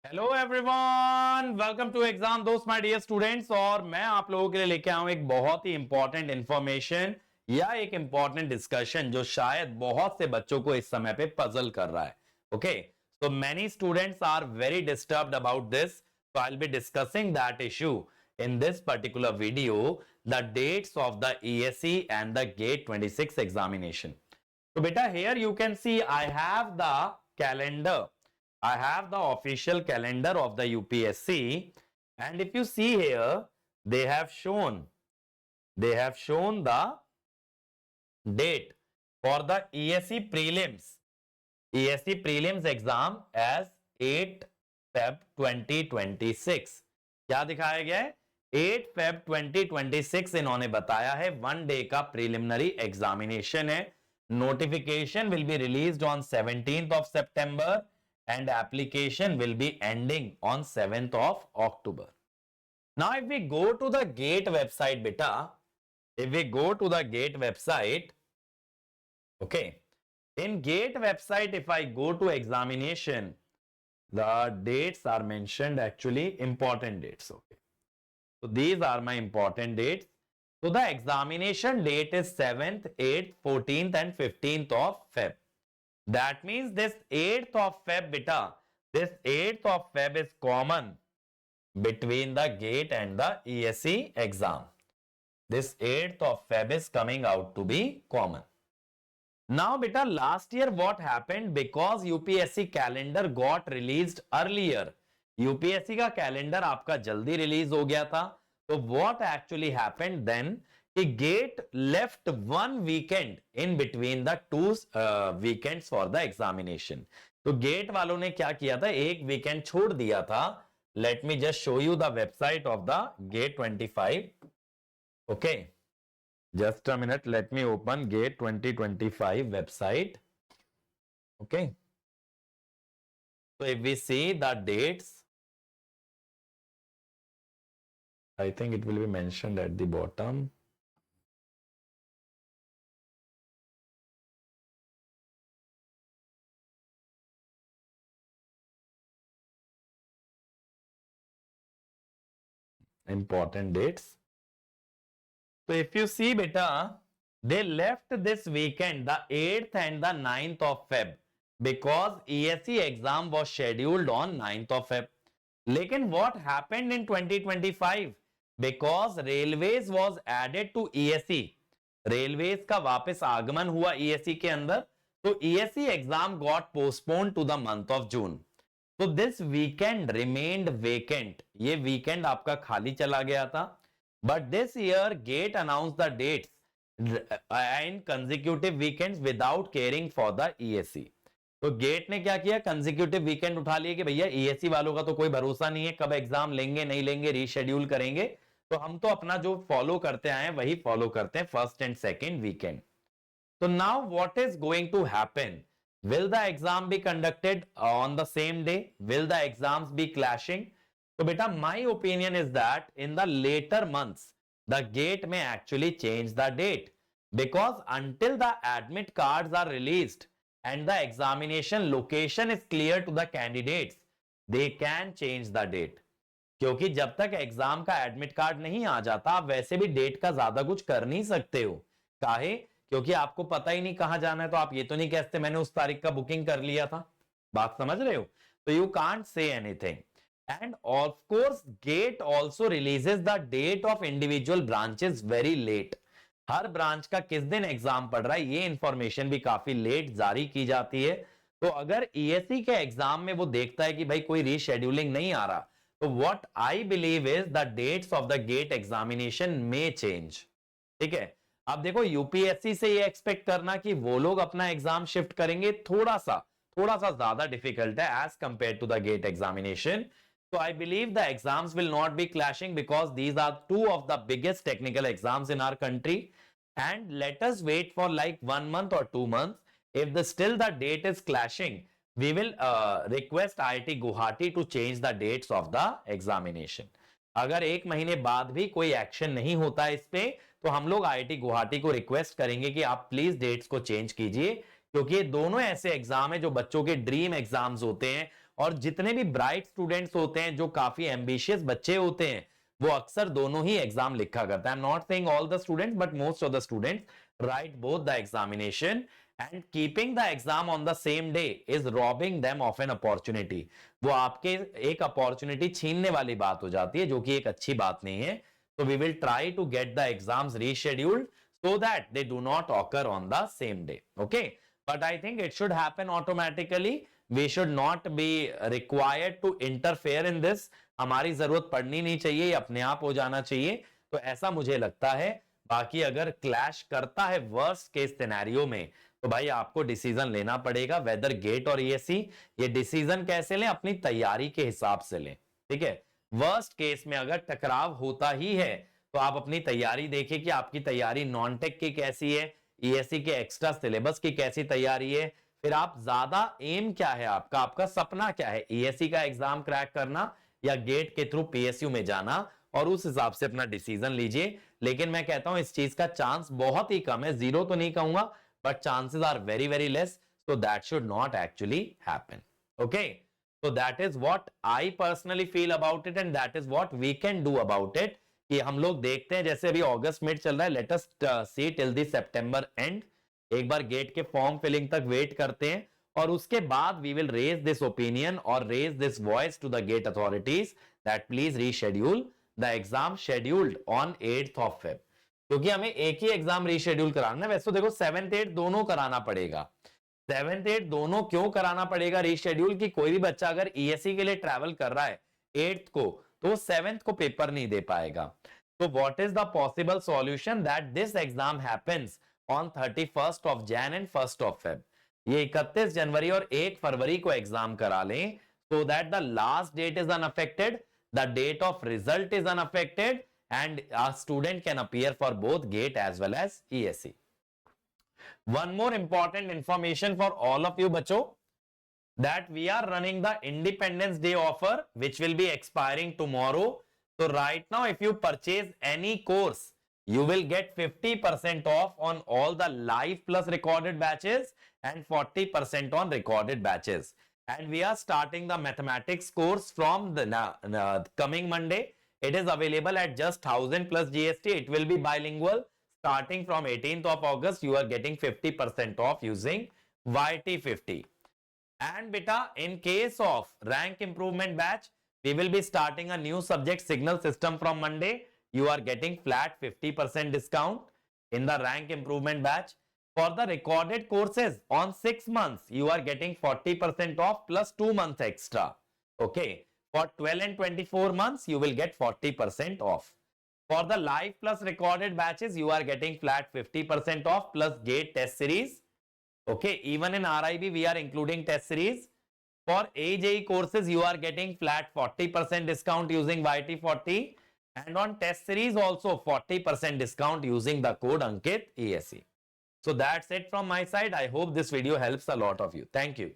Hello everyone, welcome to exam Dost my dear students. और मैं आप लोगों के लिए लेके आया हूं एक बहुत ही इंपॉर्टेंट इंफॉर्मेशन या एक इंपॉर्टेंट डिस्कशन जो शायद बहुत से बच्चों को इस समय पे पजल कर रहा है। Okay, so many students are very disturbed about this, so I will be discussing that issue in this particular video, the dates of the ESE and the GATE 26 examination. So beta, here you can see I have the calendar. I have the official calendar of the UPSC, and if you see here, they have shown the date for the ESE prelims exam as 8 Feb 2026. क्या दिखाया गया है? 8 Feb 2026 इन्होंने बताया है, one day का preliminary examination है। Notification will be released on 17th of September and application will be ending on 7th of October. Now if we go to the GATE website, beta, if we go to the GATE website, okay, in GATE website, if I go to examination, the dates are mentioned, actually important dates. Okay, so these are my important dates. So the examination date is 7th, 8th, 14th and 15th of Feb. That means this 8th of Feb, beta, this 8th of Feb is common between the GATE and the ESE exam. This 8th of Feb is coming out to be common. Now beta, last year what happened, because UPSC calendar got released earlier, UPSC का calendar आपका जल्दी release हो गया था, तो what actually happened then, कि GATE left one weekend in between the two weekends for the examination. तो GATE वालों ने क्या किया था, एक वीकेंड छोड़ दिया था. Let me just show you the website of the GATE 25. Okay, just a minute, let me open GATE 2025 website. Okay, so if we see the dates, I think it will be mentioned at the bottom. Important dates. So if you see beta, they left this weekend, the 8th and the 9th of Feb, because ESE exam was scheduled on 9th of Feb. लेकिन what happened in 2025? Because railways was added to ESE. Railways का वापस आगमन हुआ ESE के अंदर, तो ESE exam got postponed to the month of June. So this weekend remained vacant. ये weekend आपका खाली चला गया था. But this year GATE announced the dates and consecutive weekends without caring for the ESE. तो गेट ने क्या किया, कंसेक्यूटिव वीकेंड उठा लिए कि भैया ईएससी वालों का तो कोई भरोसा नहीं है, कब एग्जाम लेंगे नहीं लेंगे, रीशेड्यूल करेंगे, तो हम तो अपना जो फॉलो करते आए हैं वही फॉलो करते हैं, फर्स्ट एंड सेकंड वीकेंड. तो now what is going to happen? Will the exam be conducted on the same day? Will the exams be clashing? तो बेटा my opinion is that in the later months the GATE में actually change the date, because until the admit cards are released and the examination location is clear to the candidates, they can change the date. क्योंकि जब तक exam का admit card नहीं आ जाता, आप वैसे भी डेट का ज्यादा कुछ कर नहीं सकते हो. काहे? क्योंकि आपको पता ही नहीं कहां जाना है, तो आप ये तो नहीं कह सकते मैंने उस तारीख का बुकिंग कर लिया था. बात समझ रहे हो? तो you can't say anything. And of course, GATE also releases the date of individual branches very late. Her branch का किस दिन एग्जाम पड़ रहा है ये इंफॉर्मेशन भी काफी लेट जारी की जाती है. तो अगर ईएससी के एग्जाम में वो देखता है कि भाई कोई रीशेड्यूलिंग नहीं आ रहा, तो what I believe is the dates of the GATE examination में चेंज. ठीक है, अब देखो यूपीएससी से ये एक्सपेक्ट करना कि वो लोग अपना एग्जाम शिफ्ट करेंगे, थोड़ा सा ज्यादा डिफिकल्ट है as compared to the GATE examination. So I believe the exams will not be clashing because these are two of the biggest technical exams in our country. And let us wait for like 1 month or 2 months. If still the date is clashing, we will request IIT Guwahati to change the dates of the examination. अगर 1 महीने बाद भी कोई action नहीं होता है इस पे, तो हम लोग IIT गुवाहाटी को रिक्वेस्ट करेंगे कि आप प्लीज डेट्स को चेंज कीजिए, क्योंकि ये दोनों ऐसे एग्जाम है जो बच्चों के ड्रीम एग्जाम्स होते हैं और जितने भी ब्राइट स्टूडेंट्स होते हैं, जो काफी एम्बिशियस बच्चे होते हैं, वो अक्सर दोनों ही एग्जाम लिखा करता है. I am not saying all the students, but most of the students right both the examination, and keeping the exam on the same day is robbing them of an opportunity. वो आपके एक opportunity छीनने वाली बात हो जाती है, जो कि एक अच्छी बात नहीं है. So we will try to get the exams rescheduled so that they do not occur on the same day. Okay. But I think it should happen automatically. We should not be required to interfere in this. हमारी जरूरत पड़नी नहीं चाहिए, ये अपने आप हो जाना चाहिए. तो ऐसा मुझे लगता है. बाकी अगर क्लैश करता है वर्स्ट केस सिनेरियो में, तो भाई आपको डिसीजन लेना पड़ेगा, वेदर गेट और ईएससी. ये डिसीजन कैसे लें? अपनी तैयारी के हिसाब से लें. ठीक है. वर्स्ट केस में अगर टकराव होता ही है, तो आप अपनी तैयारी देखिए कि आपकी तैयारी नॉन टेक की कैसी है, ईएससी के एक्स्ट्रा सिलेबस की कैसी तैयारी है. फिर आप ज्यादा एम क्या है आपका सपना क्या है, ईएससी का एग्जाम क्रैक करना या गेट के थ्रू पीएसयू में जाना, और उस हिसाब से अपना डिसीजन लीजिए. लेकिन मैं कहता हूं इस चीज का चांस बहुत ही कम है, जीरो तो नहीं कहूंगा, but chances are very very less. So that should not actually happen. Okay. So that is what I personally feel about it, and that is what we can do about it. कि हम लोग देखते हैं, जैसे अभी अगस्त mid चल रहा है, let us see till the September end. एक बार गेट के फॉर्म फिलिंग तक वेट करते हैं, और उसके बाद we will raise this opinion or raise this voice to the gate authorities that please reschedule the exam scheduled on 8th of Feb. क्योंकि हमें एक ही एग्जाम रीशेड्यूल कराना है. वैसे तो देखो 7th 8th दोनों कराना पड़ेगा. 7th 8th दोनों क्यों कराना पड़ेगा रीशेड्यूल? कि कोई भी बच्चा अगर ईएससी के लिए ट्रैवल कर रहा है 8th को, तो 7th को पेपर नहीं दे पाएगा. तो what is the possible solution? That this exam happens on 31st of Jan and 1st of Feb. ये 31 जनवरी और 1 फरवरी को एग्जाम करा लें, so that the last date is unaffected, the date of result is unaffected, and a student can appear for both GATE as well as ESE. One more important information for all of you बच्चों, that we are running the Independence Day offer, which will be expiring tomorrow. So right now, if you purchase any course, you will get 50% off on all the live plus recorded batches and 40% on recorded batches. And we are starting the mathematics course from the coming Monday. It is available at just 1000 plus GST. It will be bilingual. Starting from 18th of August, you are getting 50% off using YT50. And beta, in case of rank improvement batch, we will be starting a new subject, signal system, from Monday. You are getting flat 50% discount in the rank improvement batch. For the recorded courses on 6 months, you are getting 40% off plus 2 months extra. Okay. For 12 and 24 months, you will get 40% off. For the live plus recorded batches, you are getting flat 50% off plus GATE test series. Okay, even in RIB, we are including test series. For AJE courses, you are getting flat 40% discount using YT40. And on test series also 40% discount using the code Ankit ESE. So that's it from my side. I hope this video helps a lot of you. Thank you.